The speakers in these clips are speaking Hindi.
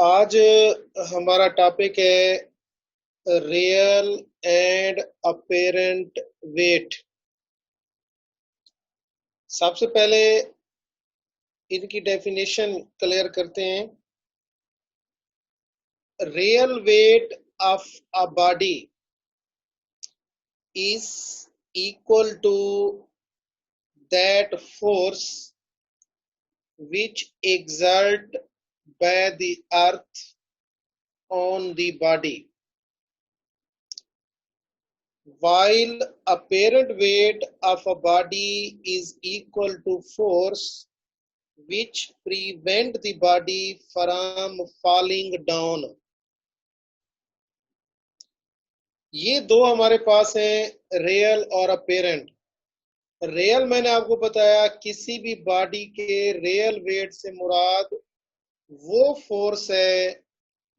आज हमारा टॉपिक है रियल एंड अपेरेंट वेट। सबसे पहले इनकी डेफिनेशन क्लियर करते हैं। Real weight of a body is equal to that force which exert by the earth on the body, while apparent weight of a body is equal to force which prevent the body from falling down। ये दो हमारे पास हैं, रियल और अपेरेंट। रियल मैंने आपको बताया किसी भी बॉडी के रियल वेट से मुराद वो फोर्स है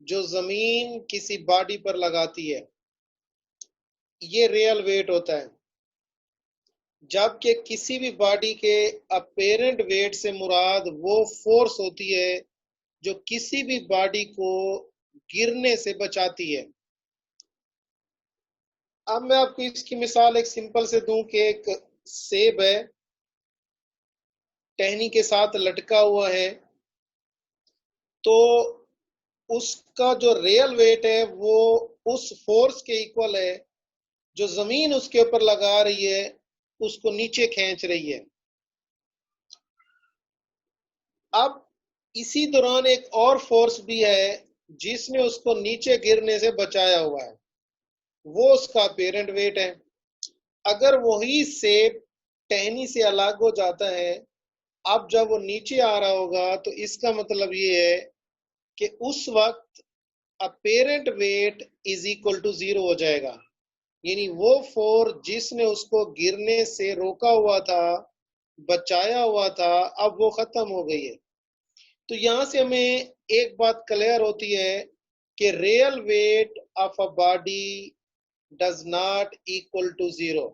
जो जमीन किसी बॉडी पर लगाती है, ये रियल वेट होता है। जबकि किसी भी बॉडी के अपेरेंट वेट से मुराद वो फोर्स होती है जो किसी भी बॉडी को गिरने से बचाती है। अब मैं आपको इसकी मिसाल एक सिंपल से दूं कि एक सेब है, टहनी के साथ लटका हुआ है, तो उसका जो रियल वेट है वो उस फोर्स के इक्वल है जो जमीन उसके ऊपर लगा रही है, उसको नीचे खींच रही है। अब इसी दौरान एक और फोर्स भी है जिसने उसको नीचे गिरने से बचाया हुआ है, वो उसका अपेरेंट वेट है। अगर वही सेब टहनी से अलग हो जाता है, अब जब वो नीचे आ रहा होगा तो इसका मतलब ये है कि उस वक्त apparent weight is equal to 0 हो जाएगा। यानी वो फोर्स जिसने उसको गिरने से रोका हुआ था, बचाया हुआ था, अब वो खत्म हो गई है। तो यहां से हमें एक बात क्लियर होती है कि real weight of a body does not equal to 0।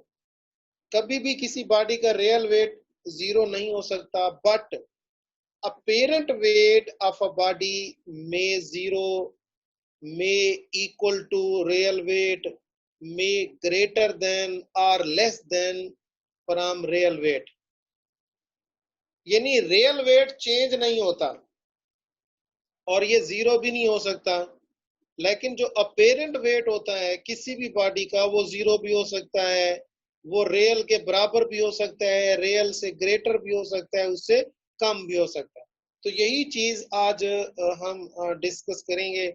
कभी भी किसी बॉडी का रियल वेट 0 नहीं हो सकता, but apparent weight of a body में 0 में इक्वल टू रियल वेट में ग्रेटर देन और less than from real weight. यानी रियल वेट चेंज नहीं होता और ये 0 भी नहीं हो सकता, लेकिन जो अपेरेंट वेट होता है किसी भी बॉडी का वो 0 भी हो सकता है, वो रियल के बराबर भी हो सकता है, रियल से ग्रेटर भी हो सकता है, उससे कम भी हो सकता है। तो यही चीज आज हम डिस्कस करेंगे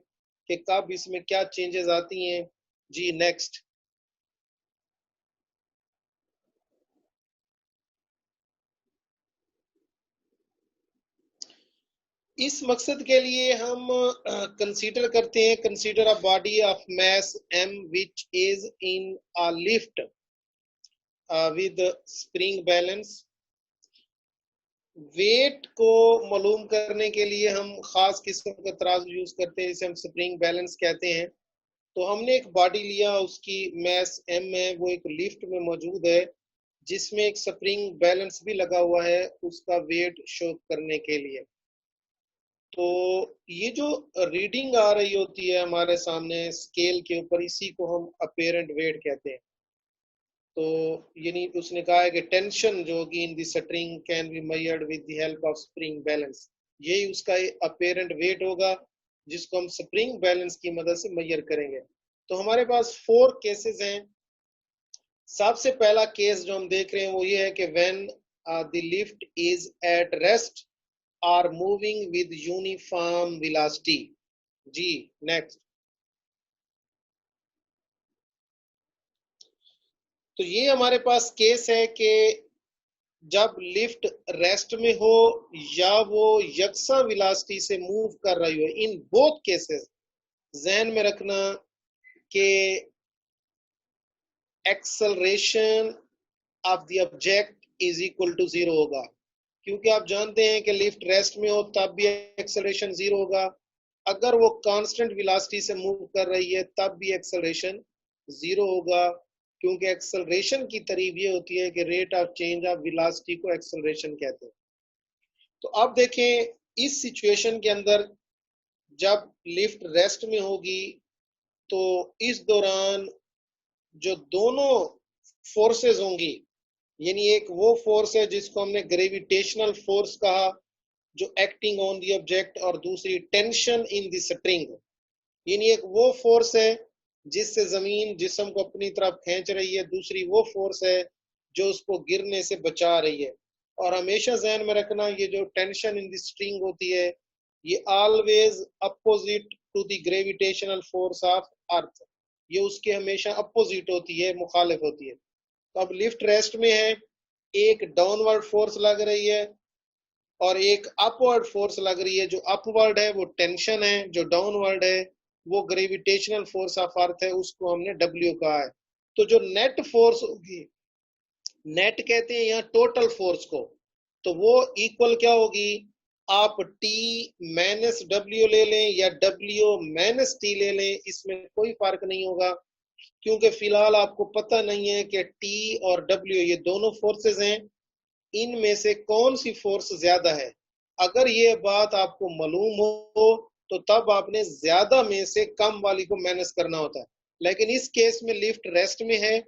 कि कब इसमें क्या चेंजेस आती हैं। जी नेक्स्ट। इस मकसद के लिए हम कंसीडर करते हैं, consider a body of mass m which is in a lift with spring balance। Weight को मालूम करने के लिए हम खास किस्म का तराजू यूज करते हैं, जिसे हम स्प्रिंग बैलेंस कहते हैं। तो हमने एक बॉडी लिया, उसकी मास m है, वो एक लिफ्ट में मौजूद है जिसमें एक स्प्रिंग बैलेंस भी लगा हुआ है उसका वेट शो करने के लिए। तो ये जो रीडिंग आ रही होती है हमारे सामने स्केल के ऊपर, इसी को हम अपेरेंट वेट कहते हैं। तो यानी उसने कहा है कि टेंशन जो होगी इन the string can be measured with the help of spring balance. यही उसका अपेरेंट वेट होगा जिसको हम स्प्रिंग बैलेंस की मदद से मेजर करेंगे। तो हमारे पास 4 केसेस हैं। सबसे पहला केस जो हम देख रहे हैं वो ये है कि when the lift is at rest or moving with uniform velocity. जी नेक्स्ट। तो ये हमारे पास केस है कि जब लिफ्ट रेस्ट में हो या वो यकसा वेलोसिटी से मूव कर रही हो, इन बोथ केसेस ध्यान में रखना कि acceleration of the object is equal to 0 होगा, क्योंकि आप जानते हैं कि लिफ्ट रेस्ट में हो तब भी एक्सेलरेशन 0 होगा। अगर वो कांस्टेंट वेलोसिटी से मूव कर रही है तब भी एक्सेलरेशन 0 होगा, क्योंकि एक्सेलरेशन की तारीफ ये होती है कि rate of change of velocity को एक्सेलरेशन कहते हैं। तो अब देखें इस सिचुएशन के अंदर जब लिफ्ट रेस्ट में होगी तो इस दौरान जो दोनों फोर्सेस होंगी, यानी एक वो फोर्स है जिसको हमने ग्रेविटेशनल फोर्स कहा जो एक्टिंग ऑन द ऑब्जेक्ट, और दूसरी टेंशन इन द स्ट्रिंग, यानी एक वो फोर्स है जिससे जमीन जिस्म को अपनी तरफ खींच रही है, दूसरी वो फोर्स है जो उसको गिरने से बचा रही है। और हमेशा जहन में रखना, ये जो टेंशन इन द स्ट्रिंग होती है ये always opposite to the gravitational force of earth, ये उसके हमेशा अपोजिट होती है, मुखालिफ होती है। तो अब लिफ्ट रेस्ट में है, एक डाउनवर्ड फोर्स लग रही है और एक अपवर्ड फोर्स लग रही है। जो अपवर्ड है वो टेंशन है, जो डाउनवर्ड है वो ग्रेविटेशनल फोर्स ऑफ अर्थ है, उसको हमने डब्ल्यू कहा है। तो जो नेट फोर्स होगी, नेट कहते हैं यहाँ टोटल फोर्स को, तो वो इक्वल क्या होगी, आप T माइनस डब्ल्यू ले लें या W माइनस T ले लें, इसमें कोई फर्क नहीं होगा, क्योंकि फिलहाल आपको पता नहीं है कि T और W ये दोनों फोर्सेस हैं, इनमें से कौन सी फोर्स ज्यादा है। अगर ये बात आपको मालूम हो तो तब आपने ज्यादा में से कम वाली को माइनस करना होता है। लेकिन इस केस में लिफ्ट रेस्ट में है,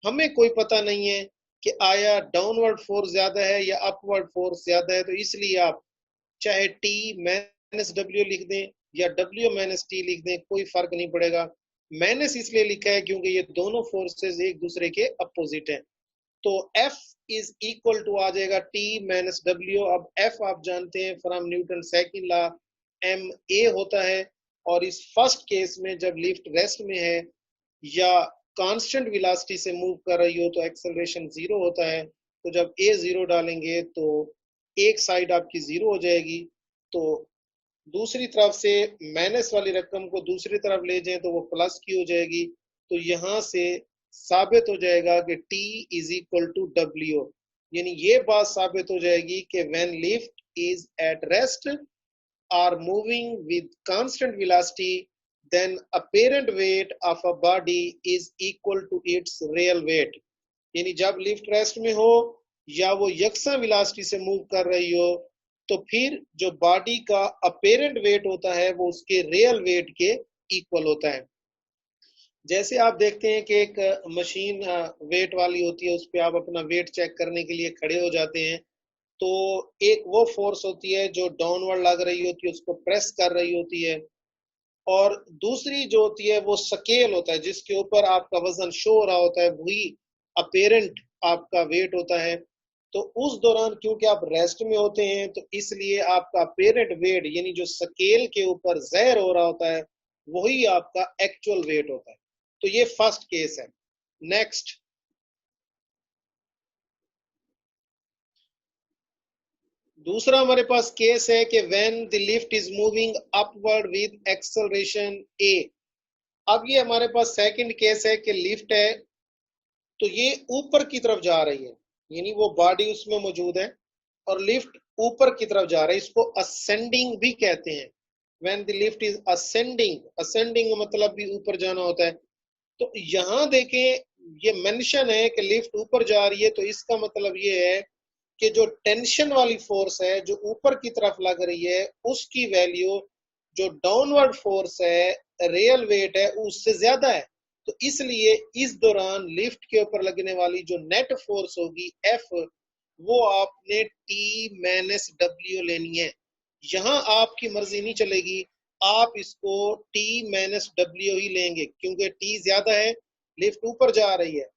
हमें कोई पता नहीं है कि आया डाउनवर्ड फोर्स ज्यादा है या अपवर्ड फोर्स ज्यादा है, तो इसलिए आप चाहे T माइनस डब्ल्यू लिख दें या W माइनस T लिख दें, कोई फर्क नहीं पड़ेगा। माइनस इसलिए लिखा है क्योंकि ये दोनों फोर्सेस एक दूसरे के अपोजिट हैं। तो F इज इक्वल टू आ जाएगा T माइनस डब्ल्यू। अब F आप जानते हैं from Newton second law ma होता है, और इस फर्स्ट केस में जब लिफ्ट रेस्ट में है या कांस्टेंट वेलोसिटी से मूव कर रही हो तो एक्सेलरेशन जीरो होता है। तो जब a जीरो डालेंगे तो एक साइड आपकी जीरो हो जाएगी, तो दूसरी तरफ से माइनस वाली रकम को दूसरी तरफ ले जाएं तो वो प्लस की हो जाएगी। तो यहां से साबित हो जाएगा कि T is equal to W, यानी ये बात साबित हो जाएगी कि when lift is at rest or moving with constant velocity, then apparent weight of a body is equal to its real weight। यानी जब लिफ्ट रेस्ट में हो या वो यकसा वेलोसिटी से मूव कर रही हो तो फिर जो बॉडी का अपेरेंट वेट होता है वो उसके रियल वेट के इक्वल होता है। जैसे आप देखते हैं कि एक मशीन वेट वाली होती है, उस पर आप अपना वेट चेक करने के लिए खड़े हो जाते हैं, तो एक वो फोर्स होती है जो डाउनवर्ड लग रही होती है, उसको प्रेस कर रही होती है, और दूसरी जो होती है वो स्केल होता है जिसके ऊपर आपका वजन शो हो रहा होता है, वही अपेरेंट आपका वेट होता है। तो उस दौरान क्योंकि आप रेस्ट में होते हैं तो इसलिए आपका अपेरेंट वेट, यानी जो स्केल के ऊपर ज़ाहिर हो रहा होता है, वही आपका एक्चुअल वेट होता है। तो ये फर्स्ट केस है। नेक्स्ट, दूसरा हमारे पास केस है कि when the lift is moving upward with acceleration a। अब ये हमारे पास सेकंड केस है कि लिफ्ट है तो ये ऊपर की तरफ जा रही है, यानी वो बॉडी उसमें मौजूद है और लिफ्ट ऊपर की तरफ जा रहा है, इसको असेंडिंग भी कहते हैं। When the lift is ascending, ascending मतलब भी ऊपर जाना होता है। तो यहाँ देखें ये मेंशन है कि लिफ्ट ऊपर जा रही है, तो इसका मतलब ये है कि जो टेंशन वाली फोर्स है जो ऊपर की तरफ लग रही है उसकी वैल्यू जो डाउनवर्ड फोर्स है, रियल वेट है, उससे ज्यादा है। तो इसलिए इस दौरान लिफ्ट के ऊपर लगने वाली जो नेट फोर्स होगी F, वो आपने T माइनस W लेनी है। यहाँ आपकी मर्जी नहीं चलेगी, आप इसको T माइनस W ही लेंगे क्योंकि T ज्यादा है, लिफ्ट ऊपर जा रही है,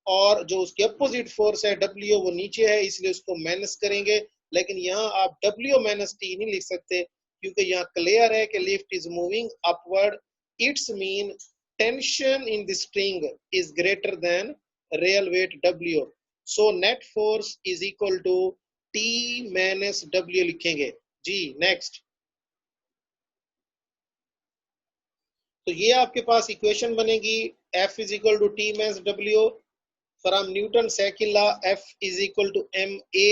और जो उसके अपोजिट फोर्स है W वो नीचे है, इसलिए उसको माइनस करेंगे। लेकिन यहाँ आप W माइनस T नहीं लिख सकते क्योंकि यहाँ क्लियर है कि lift is moving upward, it's mean tension in the string is greater than real weight W। So net force is equal to T minus W लिखेंगे जी। नेक्स्ट, तो ये आपके पास इक्वेशन बनेगी F is equal to T minus W from Newton second law F is equal to ma।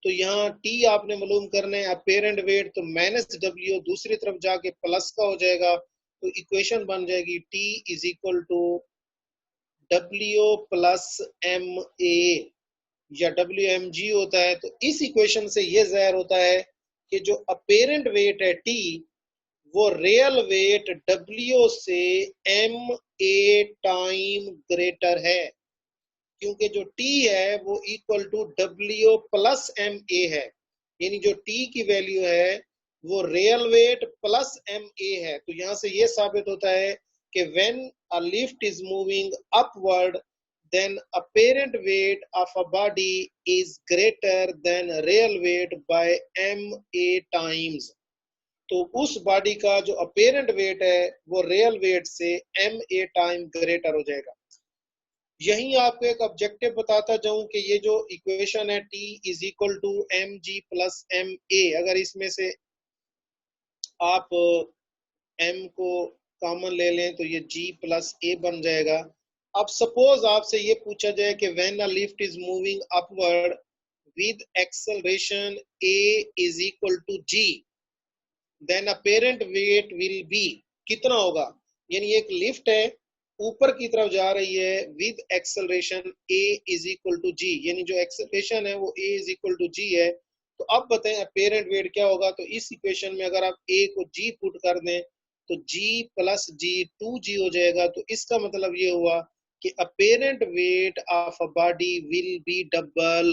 तो यहाँ T आपने मालूम करना है अपेरेंट वेट, तो माइनस W दूसरी तरफ जाके प्लस का हो जाएगा, तो इक्वेशन बन जाएगी T is equal to W plus ma या WmG होता है। तो इस इक्वेशन से ये जाहिर होता है कि जो अपेरेंट वेट है T वो रियल वेट W से MA टाइम ग्रेटर है, क्योंकि जो T है वो equal to W plus MA है, यानी जो T की वैल्यू है वो रियल वेट प्लस MA है। तो यहां से ये साबित होता है कि when a lift is moving upward then apparent weight of a body is greater than real weight by MA times। तो उस बॉडी का जो अपेरेंट वेट है वो रियल वेट से MA टाइम ग्रेटर हो जाएगा। यही आपको एक ऑब्जेक्टिव बताता जाऊं कि ये जो इक्वेशन है T is equal to mg plus MA, अगर इसमें से आप m को कॉमन ले लें तो ये g प्लस A बन जाएगा। अब सपोज आपसे ये पूछा जाए कि when a lift is moving upward with acceleration A is equal to g, then apparent weight will be, कितना होगा, यानी एक लिफ्ट है ऊपर की तरफ जा रही है with acceleration A is equal to G, यानी जो एक्सेलरेशन है वो A is equal to G है। तो अब बताएं अपेरेंट वेट क्या होगा। तो इस इक्वेशन में अगर आप A को G पुट कर दें तो G प्लस G 2G हो जाएगा। तो इसका मतलब ये हुआ कि apparent weight of a body will be double.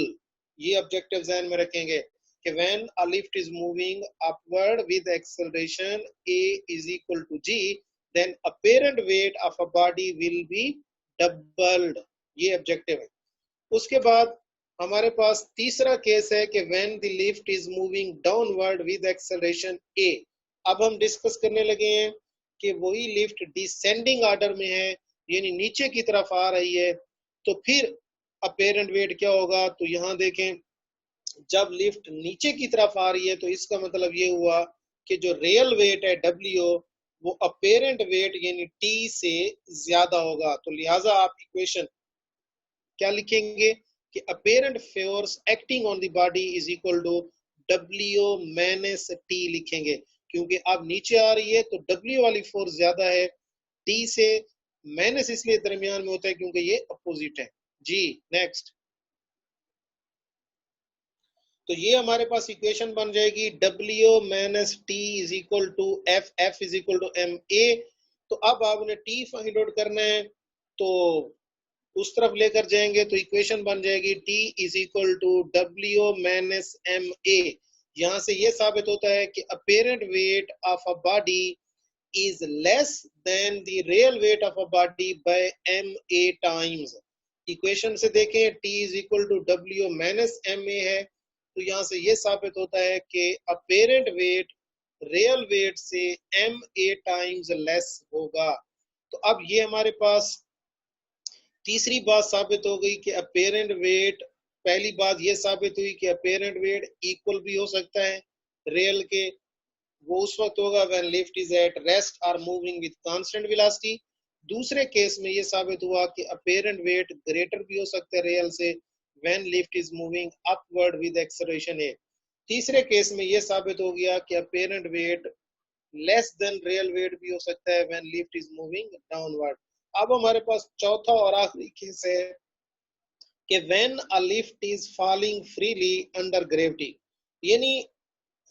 ये ऑब्जेक्टिव ध्यान में रखेंगे कि when a lift is moving upward with acceleration A is equal to G, then apparent weight of a body will be doubled। ये ऑब्जेक्टिव है। उसके बाद हमारे पास तीसरा केस है कि when the lift is moving downward with acceleration A। अब हम डिस्कस करने लगे हैं कि वही लिफ्ट डिसेंडिंग ऑर्डर में है, यानी नीचे की तरफ आ रही है, तो फिर अपेरेंट वेट क्या होगा। तो यहां देखें, जब लिफ्ट नीचे की तरफ आ रही है तो इसका मतलब ये हुआ कि जो रियल वेट है W वो अपेरेंट वेट यानी T से ज्यादा होगा। तो लिहाजा आप इक्वेशन क्या लिखेंगे कि apparent force acting on the body is equal to W minus T लिखेंगे, क्योंकि अब नीचे आ रही है तो W वाली फोर्स ज्यादा है, T से माइनस इसलिए दरमियान में होता है क्योंकि ये अपोजिट है। जी नेक्स्ट। तो ये हमारे पास इक्वेशन बन जाएगी W minus T is equal to F, F is equal to M A. तो अब आपने टी फाइंड आउट करना है तो उस तरफ लेकर जाएंगे तो इक्वेशन बन जाएगी T is equal to W minus M A. यहां से ये साबित होता है कि apparent weight of a body is less than the real weight of a body by MA times। Equation से देखें T is equal to W minus MA है, तो यहाँ से ये साबित होता है कि अपेरेंट वेट रियल वेट से MA टाइम्स लेस होगा। तो अब ये हमारे पास तीसरी बात साबित हो गई कि अपेरेंट वेट, पहली बात ये साबित हुई कि अपेरेंट वेट इक्वल भी हो सकता है रियल के, वो उस वक्त होगा when lift is at rest or moving with constant velocity। दूसरे केस में ये साबित हुआ कि अपेरेंट वेट ग्रेटर भी हो सकता है रियल से when lift is moving upward with acceleration A। तीसरे केस में ये साबित हो गया कि apparent weight less than real weight भी हो सकता है when lift is moving downward। अब हमारे पास चौथा और आखिरी केस है कि when a lift is falling freely under gravity, यानी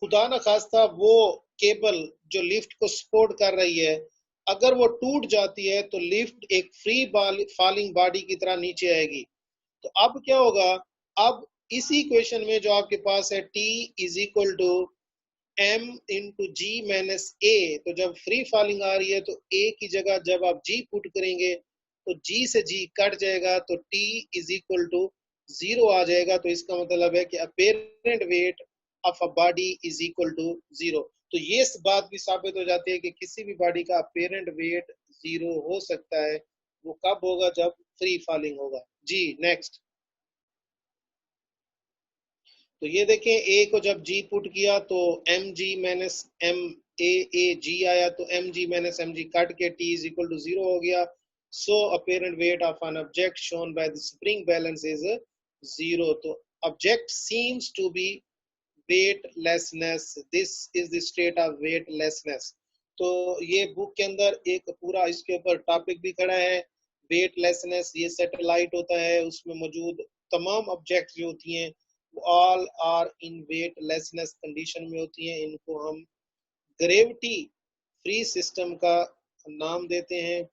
खुदा न खास्ता वो केबल जो लिफ्ट को सपोर्ट कर रही है अगर वो टूट जाती है तो लिफ्ट एक फ्री फॉलिंग बॉडी की तरह नीचे आएगी। तो अब क्या होगा, अब इसी इक्वेशन में जो आपके पास है T is equal to M into G minus A, तो जब फ्री फॉलिंग आ रही है तो A की जगह जब आप G पुट करेंगे तो G से G कट जाएगा तो T इज इक्वल टू 0 आ जाएगा। तो इसका मतलब है कि apparent weight of a body is equal to 0। तो ये बात भी साबित हो जाती है कि किसी भी बॉडी का अपेरेंट वेट 0 हो सकता है। वो कब होगा, जब फ्री फॉलिंग होगा। जी नेक्स्ट। तो ये देखें ए को जब जी पुट किया तो M G minus M A G आया, तो M G minus M G cut के टी इज इक्वल टू 0 हो गया। So apparent weight of an object shown by the spring balance is 0। तो object seems to be weightlessness, this is the state of weightlessness. तो ये बुक के अंदर एक पूरा इसके ऊपर टॉपिक भी खड़ा है वेटलेसनेस। ये सैटेलाइट होता है, उसमें मौजूद तमाम ऑब्जेक्ट जो होती हैं all are in weightlessness condition में होती हैं। इनको हम ग्रेविटी फ्री सिस्टम का नाम देते हैं।